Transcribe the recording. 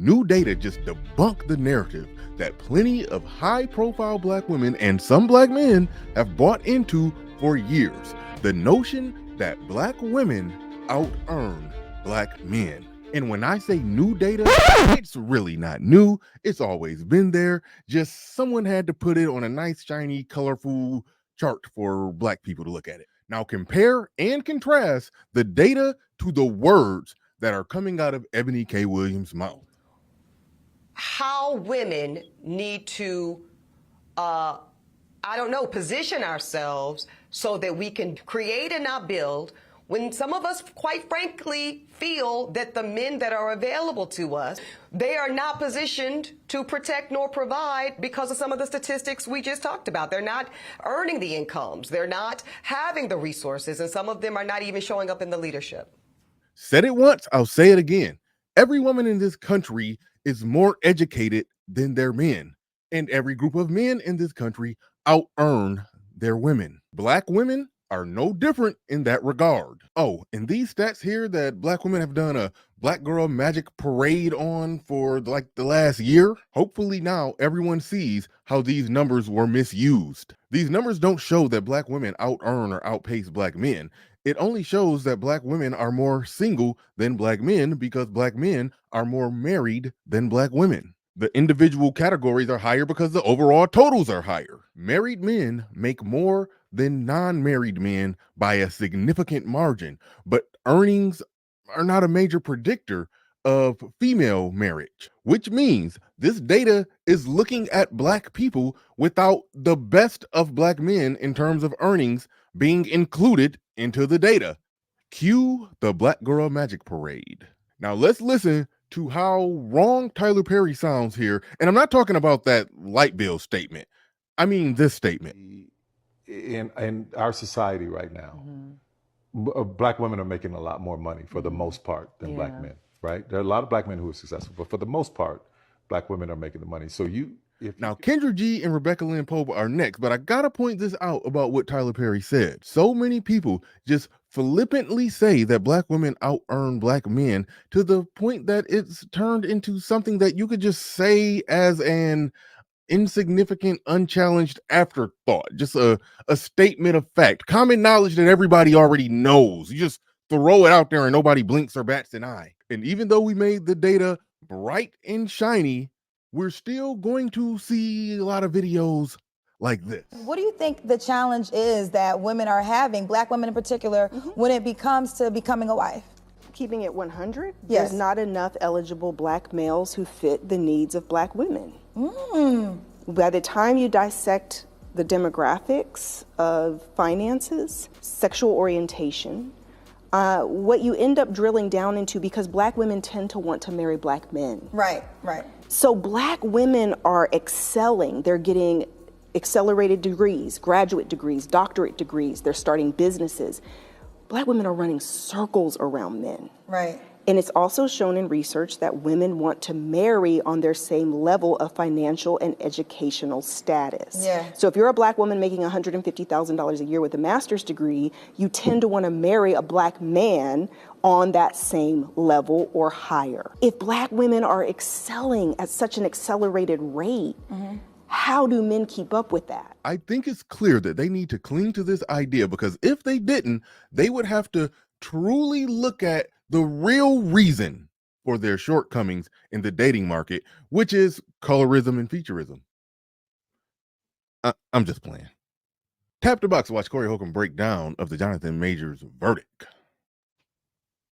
New data just debunked the narrative that plenty of high-profile black women and some black men have bought into for years. The notion that black women out-earn black men. And when I say new data, it's really not new. It's always been there. Just someone had to put it on a nice, shiny, colorful chart for black people to look at it. Now compare and contrast the data to the words that are coming out of Eboni K. Williams' mouth. How women need to, position ourselves so that we can create and not build, when some of us, quite frankly, feel that the men that are available to us, they are not positioned to protect nor provide because of some of the statistics we just talked about. They're not earning the incomes. They're not having the resources, and some of them are not even showing up in the leadership. Said it once, I'll say it again. Every woman in this country is more educated than their men, and every group of men in this country out-earn their women. Black women are no different in that regard. Oh, and these stats here that black women have done a black girl magic parade on for like the last year, hopefully now everyone sees how these numbers were misused. These numbers don't show that black women out-earn or outpace black men. It only shows that black women are more single than black men because black men are more married than black women. The individual categories are higher because the overall totals are higher. Married men make more than non-married men by a significant margin, but earnings are not a major predictor of female marriage, which means this data is looking at black people without the best of black men in terms of earnings being included into the data. Cue the Black Girl Magic Parade. Now let's listen to how wrong Tyler Perry sounds here. And I'm not talking about that light bill statement. I mean this statement. In our society right now, black women are making a lot more money for the most part than black men, right? There are a lot of black men who are successful, but for the most part, black women are making the money. So now Kendra G and Rebecca Lynn Pope are next, but I gotta point this out about what Tyler Perry said. So many people just flippantly say that black women out-earn black men to the point that it's turned into something that you could just say as an insignificant, unchallenged afterthought, just a statement of fact, common knowledge that everybody already knows. You just throw it out there and nobody blinks or bats an eye. And even though we made the data bright and shiny, we're still going to see a lot of videos like this. What do you think the challenge is that women are having, black women in particular, when it becomes to becoming a wife? Keeping it 100, yes. There's not enough eligible black males who fit the needs of black women. By the time you dissect the demographics of finances, sexual orientation, what you end up drilling down into, because black women tend to want to marry black men. Right, right. So black women are excelling. They're getting accelerated degrees, graduate degrees, doctorate degrees. They're starting businesses. Black women are running circles around men. Right. And it's also shown in research that women want to marry on their same level of financial and educational status. Yeah. So if you're a black woman making $150,000 a year with a master's degree, you tend to want to marry a black man on that same level or higher. If black women are excelling at such an accelerated rate, how do men keep up with that? I think it's clear that they need to cling to this idea, because if they didn't, they would have to truly look at the real reason for their shortcomings in the dating market, which is colorism and featureism. I'm just playing. Tap the box to watch Corey Holcomb break down of the Jonathan Majors verdict.